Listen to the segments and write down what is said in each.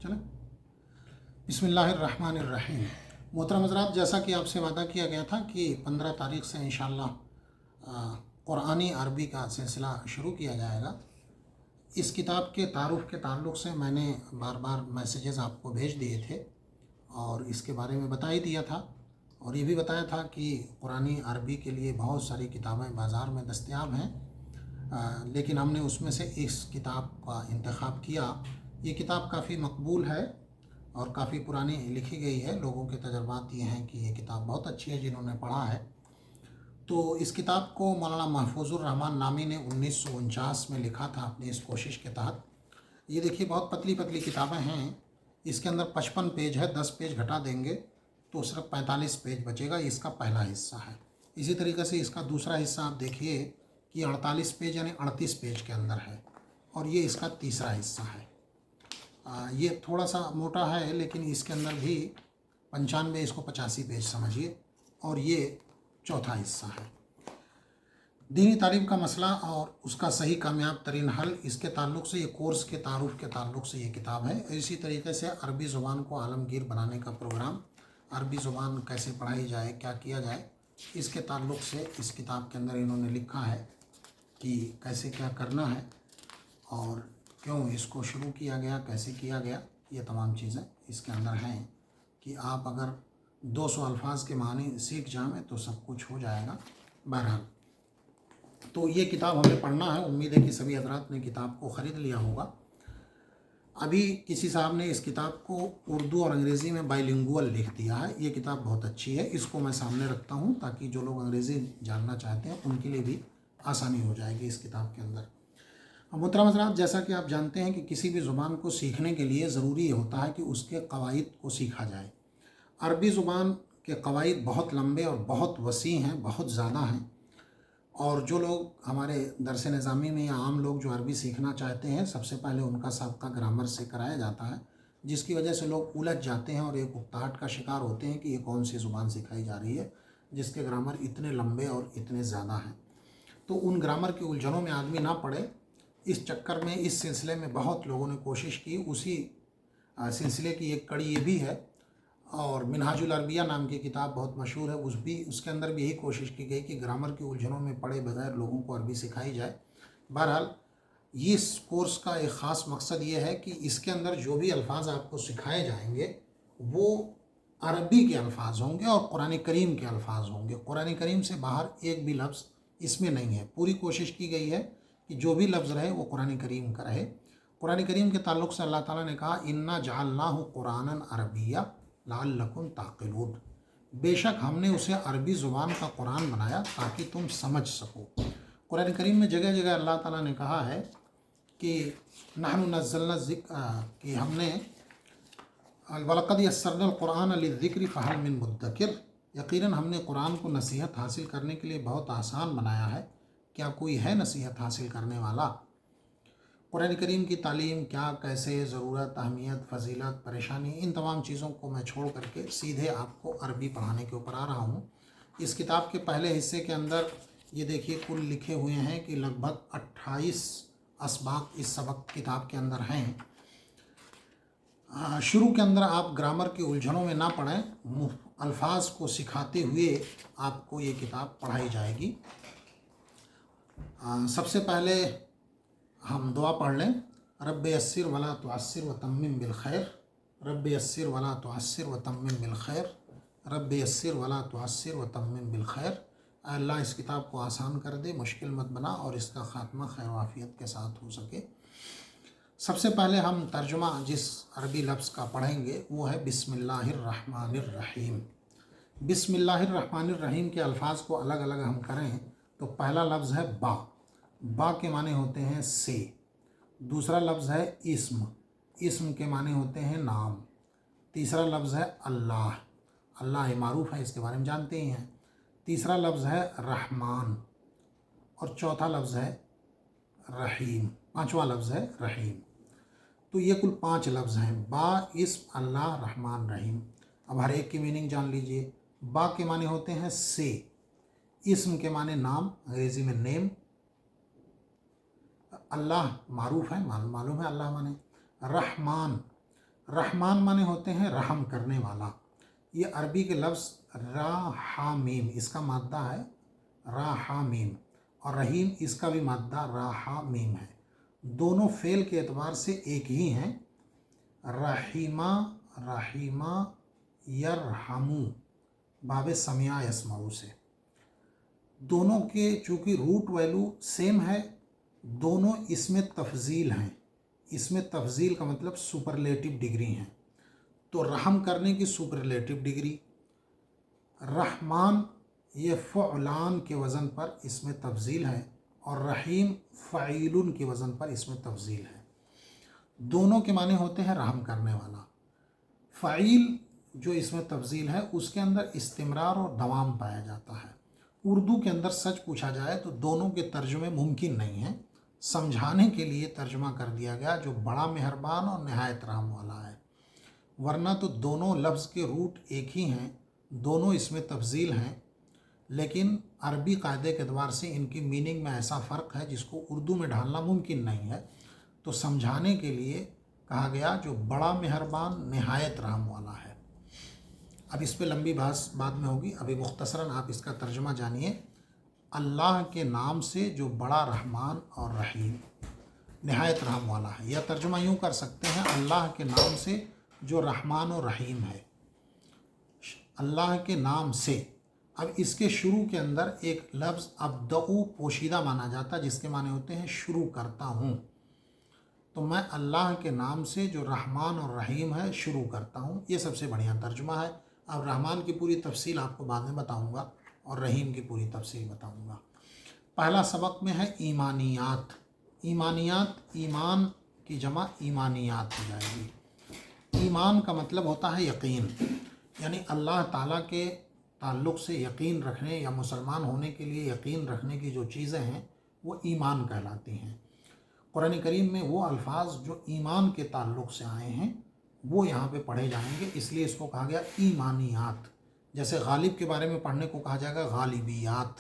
चलें। बिस्मिल्लाहिर्रहमानिर्रहीम। मोहतरम हज़रात, जैसा कि आपसे वादा किया गया था कि 15 तारीख़ से इंशाअल्लाह क़ुरानी अरबी का सिलसिला शुरू किया जाएगा। इस किताब के तारुफ़ के ताल्लुक़ से मैंने बार बार मैसेजेस आपको भेज दिए थे और इसके बारे में बता ही दिया था और ये भी बताया था कि क़ुरानी अरबी के लिए बहुत सारी किताबें बाज़ार में दस्तयाब हैं, लेकिन हमने उसमें से इस किताब का इंतख़ाब किया। ये किताब काफ़ी मकबूल है और काफ़ी पुरानी लिखी गई है। लोगों के तजर्बात ये हैं कि ये किताब बहुत अच्छी है जिन्होंने पढ़ा है। तो इस किताब को मौलाना महफूजुर रहमान नामी ने 1949 में लिखा था अपनी इस कोशिश के तहत। ये देखिए, बहुत पतली पतली किताबें हैं। इसके अंदर 55 पेज है, 10 पेज घटा देंगे तो सिर्फ 45 पेज बचेगा। इसका पहला हिस्सा है। इसी तरीके से इसका दूसरा हिस्सा आप देखिए कि 48 पेज यानी 38 पेज के अंदर है और ये इसका तीसरा हिस्सा है। ये थोड़ा सा मोटा है लेकिन इसके अंदर भी 95, इसको 85 पेज समझिए और ये चौथा हिस्सा है। दीनी तालीम का मसला और उसका सही कामयाब तरीन हल, इसके ताल्लुक़ से ये कोर्स के तारुफ़ के ताल्लुक़ से ये किताब है। इसी तरीके से अरबी ज़ुबान को आलमगीर बनाने का प्रोग्राम, अरबी ज़ुबान कैसे पढ़ाई जाए, क्या किया जाए, इसके ताल्लुक़ से इस किताब के अंदर इन्होंने लिखा है कि कैसे क्या करना है और क्यों इसको शुरू किया गया, कैसे किया गया। ये तमाम चीज़ें इसके अंदर हैं कि आप अगर 200 अल्फाज के मानी सीख जाएं तो सब कुछ हो जाएगा। बहरहाल, तो ये किताब हमें पढ़ना है। उम्मीद है कि सभी हज़रात ने किताब को ख़रीद लिया होगा। अभी किसी साहब ने इस किताब को उर्दू और अंग्रेज़ी में बाइलिंगुअल लिख दिया है। ये किताब बहुत अच्छी है। इसको मैं सामने रखता हूँ ताकि जो लोग अंग्रेज़ी जानना चाहते हैं उनके लिए भी आसानी हो जाएगी इस किताब के अंदर। मोहतरम हज़रात, जैसा कि आप जानते हैं कि किसी भी ज़ुबान को सीखने के लिए ज़रूरी होता है कि उसके क़वाइद को सीखा जाए। अरबी ज़ुबान के क़वाइद बहुत लंबे और बहुत वसी हैं, बहुत ज़्यादा हैं और जो लोग हमारे दरस निज़ामी में या आम लोग जो अरबी सीखना चाहते हैं, सबसे पहले उनका साबका ग्रामर से कराया जाता है, जिसकी वजह से लोग उलझ जाते हैं और एक उकताहट का शिकार होते हैं कि ये कौन सी ज़ुबान सिखाई जा रही है जिसके ग्रामर इतने लंबे और इतने ज़्यादा हैं। तो उन ग्रामर की उलझनों में आदमी ना पड़े, इस चक्कर में इस सिलसिले में बहुत लोगों ने कोशिश की। उसी सिलसिले की एक कड़ी ये भी है और मिनहाजुल अरबिया नाम की किताब बहुत मशहूर है, उसके अंदर भी यही कोशिश की गई कि ग्रामर की उलझनों में पड़े बगैर लोगों को अरबी सिखाई जाए। बहरहाल, इस कोर्स का एक ख़ास मकसद ये है कि इसके अंदर जो भी अल्फाज आपको सिखाए जाएंगे वो अरबी के अल्फाज होंगे और कुरान करीम के अल्फाज होंगे। कुरान करीम से बाहर एक भी लफ्ज़ इसमें नहीं है। पूरी कोशिश की गई है कि जो भी लफ्ज़ रहे वो कुरान करीम का रहे। कुरान करीम के ताल्लुक़ से अल्लाह ताला ने कहा, इन्ना जअलनाहु कुरानन अरबिय्या लअल्लकुम ताक़िलून। बेशक हमने उसे अरबी ज़ुबान का कुरान बनाया ताकि तुम समझ सको। कुरान करीम में जगह जगह अल्लाह ताला ने कहा है कि नहनु नज़्ज़लना ज़िक्र, कि हमने वलक़द यस्सरनल कुरान लिज़्ज़िक्रि फ़हल मिन मुद्दकिर, यकीनन हमने कुरान को नसीहत हासिल करने के लिए बहुत आसान बनाया है, क्या कोई है नसीहत हासिल करने वाला। कुरान करीम की तालीम क्या, कैसे, ज़रूरत, अहमियत, फ़जीलत, परेशानी, इन तमाम चीज़ों को मैं छोड़ करके सीधे आपको अरबी पढ़ाने के ऊपर आ रहा हूँ। इस किताब के पहले हिस्से के अंदर ये देखिए कुल लिखे हुए हैं कि लगभग 28 असबाक इस सबक किताब के अंदर हैं। शुरू के अंदर आप ग्रामर की उलझनों में ना पड़ें, अल्फाज को सिखाते हुए आपको ये किताब पढ़ाई जाएगी। सबसे पहले हम दुआ पढ़ लें। रब्बे यस्सिर वला तुअस्सिर व तम्मिम बिल खैर, रब्बे यस्सिर वला तुअस्सिर व तम्मिम बिल खैर, रब्बे यस्सिर वला तुअस्सिर व तम्मिम बिल खैर। अल्लाह इस किताब को आसान कर दे, मुश्किल मत बना और इसका ख़ात्मा खैर वाफ़ियत के साथ हो सके। सबसे पहले हम तर्जुमा जिस अरबी लफ्ज़ का पढ़ेंगे वो है बिस्मिल्लाहिर्रहमानिर्रहीम। बिस्मिल्लाहिर्रहमानिर्रहीम के अल्फाज को अलग अलग हम करें तो पहला लफ्ज़ है बा। बा के माने होते हैं से। दूसरा लफ्ज़ है इस्म। इस्म के माने होते हैं नाम। तीसरा लफ्ज़ है अल्लाह। अल्लाह मारूफ है, इसके बारे में जानते ही हैं। तीसरा लफ्ज़ है रहमान और चौथा लफ्ज़ है रहीम। पांचवा लफ्ज़ है रहीम। तो ये कुल 5 लफ्ज़ हैं, बा, इस्म, अल्लाह, रहमान, रहीम। अब हर एक की मीनिंग जान लीजिए। बा के माने होते हैं से। इस्म के माने नाम, अंग्रेज़ी में नेम। अल्लाह मारूफ है, मालूम है अल्लाह माने। रहमान रहमान माने होते हैं रहम करने वाला। ये अरबी के लफ्ज़ रा हा मीम, इसका मादा है रा हा मीम, और रहीम इसका भी मादा रा हा मीम है। दोनों फ़ेल के एतबार से एक ही हैं। रहीमा रहीमा यरहमू बाब समिया यसमाऊ से। दोनों के चूँकि रूट वैल्यू सेम है, दोनों इसमें तफजील हैं। इसमें तफजील का मतलब सुपरलेटिव डिग्री हैं। तो रहम करने की सुपरलेटिव डिग्री, रहमान ये फ़ुलान के वज़न पर इसमें तफजील है, और रहीम फ़ाइलुन के वज़न पर इसमें तफजील है। दोनों के माने होते हैं रहम करने वाला। फ़ाइल जो इसमें तफजील है उसके अंदर इस्तिमरार और दवाम पाया जाता है। उर्दू के अंदर सच पूछा जाए तो दोनों के तर्जुमे मुमकिन नहीं हैं। समझाने के लिए तर्जुमा कर दिया गया जो बड़ा मेहरबान और नहायत रहम वाला है, वरना तो दोनों लफ्ज़ के रूट एक ही हैं, दोनों इसमें तफजील हैं, लेकिन अरबी कायदे के अतबार से इनकी मीनिंग में ऐसा फ़र्क है जिसको उर्दू में ढालना मुमकिन नहीं है। तो समझाने के लिए कहा गया जो बड़ा मेहरबान नहायत रहम वाला है। अब इस पे लंबी बहस बाद में होगी, अभी मुख्तसरन आप इसका तर्जुमा जानिए। अल्लाह के नाम से जो बड़ा रहमान और रहीम नहायत रहम वाला है, या तर्जुमा यूँ कर सकते हैं अल्लाह के नाम से जो रहमान और रहीम है। अल्लाह के नाम से, अब इसके शुरू के अंदर एक लफ्ज़ अब्दऊ पोशीदा माना जाता है जिसके माने होते हैं शुरू करता हूँ। तो मैं अल्लाह के नाम से जो रहमान और रहीम है शुरू करता हूँ, ये सबसे बढ़िया तर्जुमा है। अब रहमान की पूरी तफसील आपको बाद में बताऊँगा और रहीम की पूरी तफसील बताऊँगा। पहला सबक में है ईमानियात। ईमानियात ईमान की जमा ईमानियात हो जाएगी। ईमान का मतलब होता है यकीन, यानी अल्लाह ताला के ताल्लुक़ से यकीन रखने या मुसलमान होने के लिए यकीन रखने की जो चीज़ें हैं वो ईमान कहलाती हैं। कुरान करीम में वो अल्फाज जो ईमान के ताल्लुक़ से आए हैं वो यहाँ पे पढ़े जाएंगे, इसलिए इसको कहा गया ईमानियात। जैसे गालिब के बारे में पढ़ने को कहा जाएगा गालिबियात,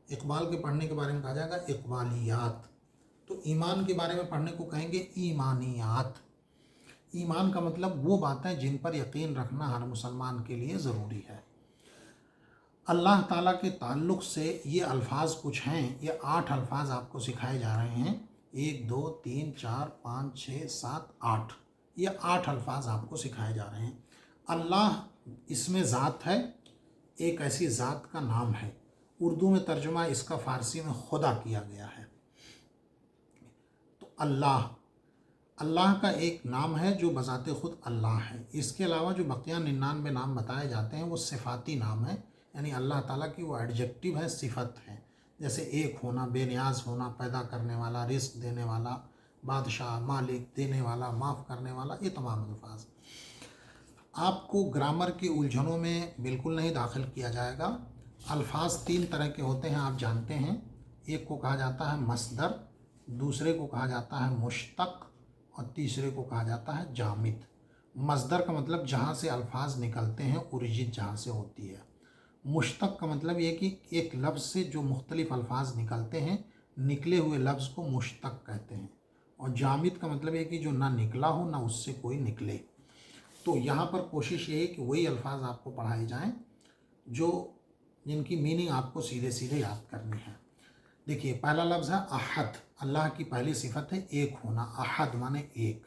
इकबाल के पढ़ने के बारे में कहा जाएगा इकबालियात। तो ईमान के बारे में पढ़ने को कहेंगे ईमानियात। ईमान का मतलब वो बातें जिन पर यकीन रखना हर मुसलमान के लिए ज़रूरी है। अल्लाह ताला के ताल्लुक़ से ये अल्फाज कुछ हैं, ये 8 अल्फाज आपको सिखाए जा रहे हैं। 1 2 3 4 5 6 7 8, ये 8 अल्फाज आपको सिखाए जा रहे हैं। अल्लाह इसमें ज़ात है, एक ऐसी ज़ात का नाम है। उर्दू में तर्जुमा इसका फ़ारसी में खुदा किया गया है। तो अल्लाह का एक नाम है जो बज़ाते ख़ुद अल्लाह है। इसके अलावा जो बक़िया 99 नाम बताए जाते हैं वो सिफ़ाती नाम है, यानी अल्लाह ताला की वो एडजेक्टिव है, सिफत है। जैसे एक होना, बेनियाज होना, पैदा करने वाला, रिस्क देने वाला, बादशाह, मालिक, देने वाला, माफ़ करने वाला, ये तमाम अल्फाज। आपको ग्रामर की उलझनों में बिल्कुल नहीं दाखिल किया जाएगा। अल्फाज 3 तरह के होते हैं, आप जानते हैं। एक को कहा जाता है मस्दर, दूसरे को कहा जाता है मुश्तक, और तीसरे को कहा जाता है जामिद। मस्दर का मतलब जहाँ से अल्फाज निकलते हैं, ओरिजिन जहाँ से होती है। मुश्तक का मतलब ये कि एक लफ्ज़ से जो मुख्तलिफ़ अल्फाज निकलते हैं, निकले हुए लफ्ज़ को मुश्तक कहते हैं। और जामिद का मतलब ये कि जो ना निकला हो ना उससे कोई निकले। तो यहाँ पर कोशिश ये है कि वही अल्फाज आपको पढ़ाए जाएं जो जिनकी मीनिंग आपको सीधे सीधे याद करनी है। देखिए, पहला लफ्ज़ है अहद। अल्लाह की पहली सिफत है एक होना। अहद माने एक।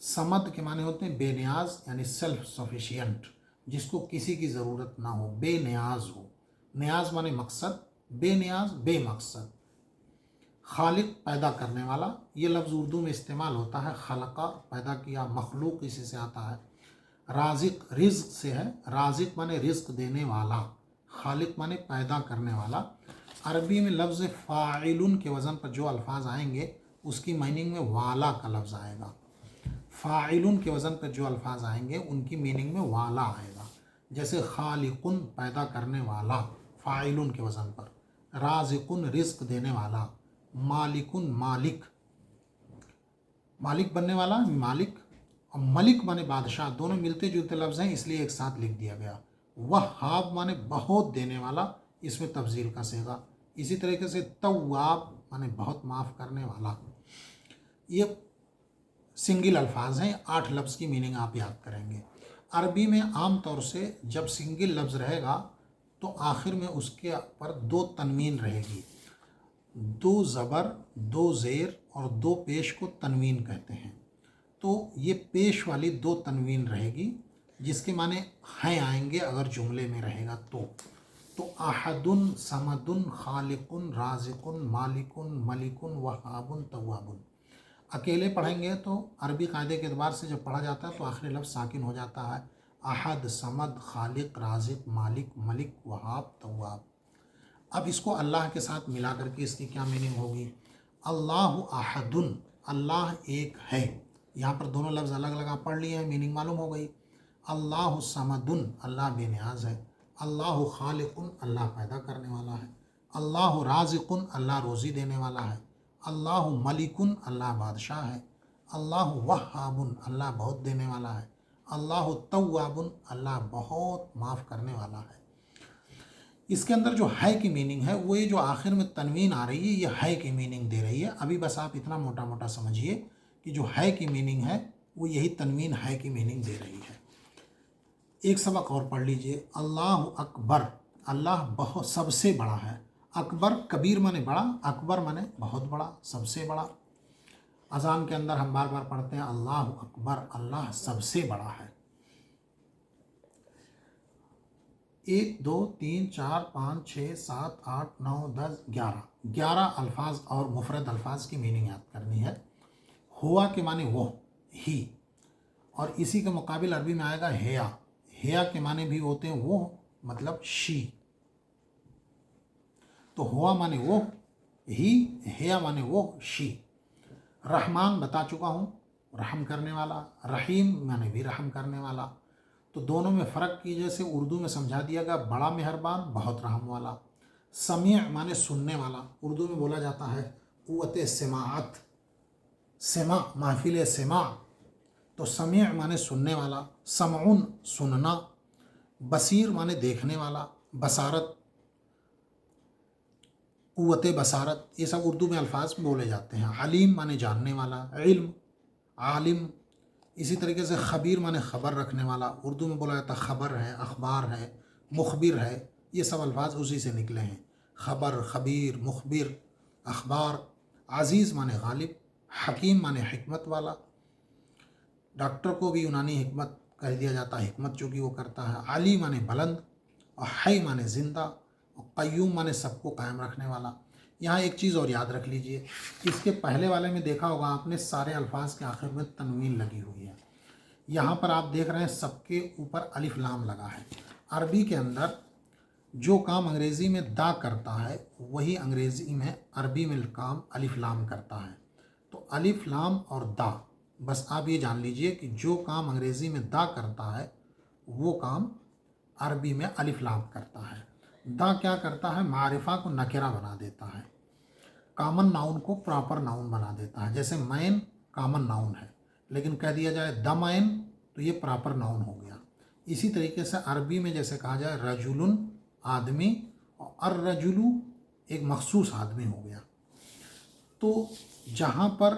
समद के माने होते हैं बेनियाज, यानी सेल्फ सफिशिएंट, जिसको किसी की ज़रूरत ना हो, बेनियाज हो। नियाज माने मकसद, बेनियाज बेमकसद। खालिक पैदा करने वाला, ये लफ्ज़ उर्दू में इस्तेमाल होता है। खलका पैदा किया, मखलूक इसी से आता है। राजिक रिज़्क से है, राजिक माने रिज़्क देने वाला, खालिक माने पैदा करने वाला। अरबी में लफ्ज़ फ़ाइलुन के वज़न पर जो अल्फाज आएंगे उसकी मीनिंग में वाला का लफ्ज़ आएगा। फ़ाइलुन के वज़न पर जो अल्फाज आएंगे उनकी मीनिंग में वाला आएगा। जैसे खालिकुन पैदा करने वाला, फ़ाइलुन के वज़न पर। राज़िकुन रिज़्क देने वाला। मालिकुन मालिक, मालिक बनने वाला, मालिक। और मलिक माने बादशाह, दोनों मिलते जुलते लफ्ज़ हैं इसलिए एक साथ लिख दिया गया। वहाब माने बहुत देने वाला, इसमें तफजील का सेगा। इसी तरीके से तव्वाब माने बहुत माफ़ करने वाला। ये سنگل الفاظ ہیں، 8 لفظ کی میننگ آپ یاد کریں گے۔ عربی میں عام طور سے جب سنگل لفظ رہے گا تو آخر میں اس کے پر 2 تنوین رہے گی، 2 زبر، 2 زیر اور 2 پیش کو تنوین کہتے ہیں۔ تو یہ پیش والی 2 تنوین رہے گی جس کے معنی ہیں آئیں گے اگر جملے میں رہے گا تو احد، صمد، خالق، رازق، مالک، ملک، وہاب، تواب۔ اکیلے پڑھیں گے تو عربی قاعدے کے اعتبار سے جب پڑھا جاتا ہے تو آخری لفظ ساکن ہو جاتا ہے، احد، صمد، خالق، رازق، مالک، ملک، وہاب، تواب۔ اب اس کو اللہ کے ساتھ ملا کر کے اس کی کیا میننگ ہوگی؟ اللہ احد، اللہ ایک ہے، یہاں پر دونوں لفظ الگ الگ آپ پڑھ لیے ہیں، میننگ معلوم ہو گئی۔ اللہ صمد، اللہ بے نیاز ہے۔ اللہ خالق، اللہ پیدا کرنے والا ہے۔ اللہ رازق، اللہ روزی دینے والا ہے۔ اللہ ملک، اللہ بادشاہ ہے۔ اللہ وہاب، اللہ بہت دینے والا ہے۔ اللہ تواب، اللہ بہت معاف کرنے والا ہے۔ اس کے اندر جو ہے کی میننگ ہے وہ یہ جو آخر میں تنوین آ رہی ہے یہ ہے کی میننگ دے رہی ہے۔ ابھی بس آپ اتنا موٹا موٹا سمجھیے کہ جو ہے کی میننگ ہے وہ یہی تنوین ہے کی میننگ دے رہی ہے۔ ایک سبق اور پڑھ لیجئے، اللہ اکبر، اللہ بہت سب سے بڑا ہے۔ اکبر کبیر مانے بڑا، اکبر مانے بہت بڑا، سب سے بڑا۔ اذان کے اندر ہم بار بار پڑھتے ہیں اللہ اکبر، اللہ سب سے بڑا ہے۔ 1 2 3 4 5 6 7 8 9 10 11 الفاظ اور مفرد الفاظ کی میننگ یاد کرنی ہے۔ ہوا کے معنی وہ، ہی، اور اسی کے مقابل عربی میں آئے گا ہیا۔ ہیا کے معنی بھی ہوتے ہیں وہ، مطلب شی۔ تو ہوا معنی وہ، ہی، ہیا معنی وہ، شی۔ رحمان بتا چکا ہوں، رحم کرنے والا، رحیم معنی بھی رحم کرنے والا۔ تو دونوں میں فرق کی جیسے اردو میں سمجھا دیا گیا، بڑا مہربان، بہت رحم والا۔ سمیع معنی سننے والا، اردو میں بولا جاتا ہے قوت سماعت، سماع، محفل سماع، تو سمیع معنی سننے والا۔ سمعون سننا، بصیر معنی دیکھنے والا، بصارت، قوت بصارت، یہ سب اردو میں الفاظ بولے جاتے ہیں۔ علیم معنی جاننے والا، علم، عالم۔ اسی طریقے سے خبیر معنی خبر رکھنے والا، اردو میں بولا جاتا ہے خبر ہے، اخبار ہے، مخبر ہے، یہ سب الفاظ اسی سے نکلے ہیں، خبر، خبیر، مخبر، اخبار۔ عزیز معنی غالب، حکیم معنی حکمت والا۔ ڈاکٹر کو بھی یونانی حکمت کہہ دیا جاتا ہے، حکمت جو کہ وہ کرتا ہے۔ علی معنی بلند، اور حی معنی زندہ، اور قیوم معنی سب کو قائم رکھنے والا۔ یہاں ایک چیز اور یاد رکھ لیجئے، اس کے پہلے والے میں دیکھا ہوگا آپ نے سارے الفاظ کے آخر میں تنوین لگی ہوئی ہے۔ یہاں پر آپ دیکھ رہے ہیں سب کے اوپر الف لام لگا ہے۔ عربی کے اندر جو کام انگریزی میں دا کرتا ہے وہی انگریزی میں عربی میں کام الف لام کرتا ہے۔ تو الف لام اور دا، بس آپ یہ جان لیجئے کہ جو کام انگریزی میں دا کرتا ہے وہ کام عربی میں الف لام کرتا ہے۔ دا کیا کرتا ہے؟ معرفہ کو نکرہ بنا دیتا ہے، کامن ناؤن کو پراپر ناؤن بنا دیتا ہے۔ جیسے مین کامن ناؤن ہے لیکن کہہ دیا جائے دا مین تو یہ پراپر ناؤن ہو گیا۔ اسی طریقے سے عربی میں جیسے کہا جائے رجل آدمی، اور الرجل ایک مخصوص آدمی ہو گیا۔ تو جہاں پر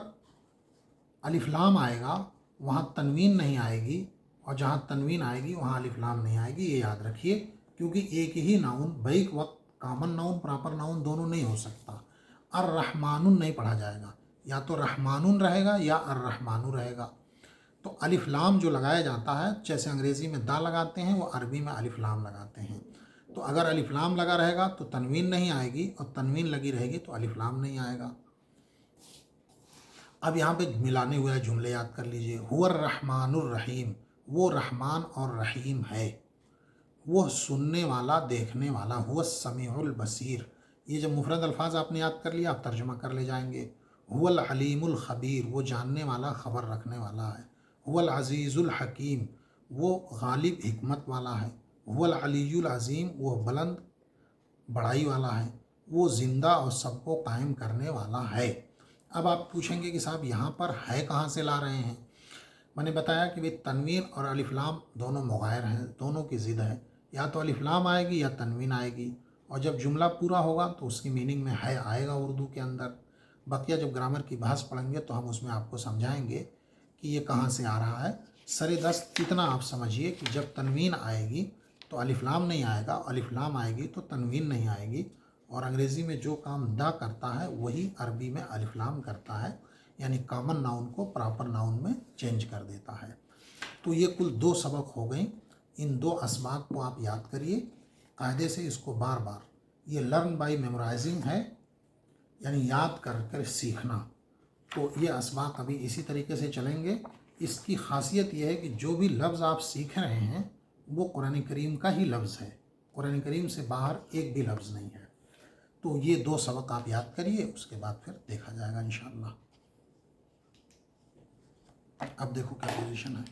الف لام آئے گا وہاں تنوین نہیں آئے گی، اور جہاں تنوین آئے گی وہاں الف لام نہیں آئے گی، یہ یاد رکھیے، کیونکہ ایک ہی ناؤن بیک وقت کامن ناؤن پراپر ناؤن دونوں نہیں ہو سکتا۔ الرحمن نہیں پڑھا جائے گا، یا تو رحمانون رہے گا یا الرحمن رہے گا۔ تو الف لام جو لگایا جاتا ہے جیسے انگریزی میں دا لگاتے ہیں وہ عربی میں الف لام لگاتے ہیں۔ تو اگر الف لام لگا رہے گا تو تنوین نہیں آئے گی، اور تنوین لگی رہے گی تو الف لام نہیں آئے گا۔ اب یہاں پہ ملانے ہوئے جملے یاد کر لیجئے، هو الرحمن الرحیم، وہ رحمان اور رحیم ہے، وہ سننے والا دیکھنے والا، هو السمیع البصیر۔ یہ جب مفرد الفاظ آپ نے یاد کر لیا آپ ترجمہ کر لے جائیں گے۔ هو العلیم الخبیر، وہ جاننے والا خبر رکھنے والا ہے۔ هو العزیز الحکیم، وہ غالب حکمت والا ہے۔ هو العلی العظیم، وہ بلند بڑائی والا ہے، وہ زندہ اور سب کو قائم کرنے والا ہے۔ اب آپ پوچھیں گے کہ صاحب یہاں پر ہے کہاں سے لا رہے ہیں؟ میں نے بتایا کہ تنوین اور الف لام دونوں مغائر ہیں، دونوں کی ضد ہے، یا تو الف لام آئے گی یا تنوین آئے گی، اور جب جملہ پورا ہوگا تو اس کی میننگ میں ہے آئے گا اردو کے اندر۔ بقیہ جب گرامر کی بحث پڑھیں گے تو ہم اس میں آپ کو سمجھائیں گے कि ये कहाँ से आ रहा है। सरे दस्त इतना आप समझिए कि जब तनवीन आएगी तो अलिफ लाम नहीं आएगा, अलिफ लाम आएगी तो तनवीन नहीं आएगी। और अंग्रेज़ी में जो काम दा करता है वही अरबी में अलिफ लाम करता है, यानी कॉमन नाउन को प्रॉपर नाउन में चेंज कर देता है। तो ये कुल 2 सबक हो गई। इन 2 असबाक को आप याद करिए कायदे से, इसको बार बार। ये लर्न बाय मेमोराइजिंग है, यानी याद कर कर सीखना। तो ये असबाक अभी इसी तरीके से चलेंगे। इसकी खासियत यह है कि जो भी लफ्ज़ आप सीख रहे हैं वो कुरान करीम का ही लफ्ज़ है, कुरान करीम से बाहर एक भी लफ्ज़ नहीं है। तो ये 2 सबक आप याद करिए, उसके बाद फिर देखा जाएगा इंशाअल्लाह। अब देखो क्या पोजीशन है।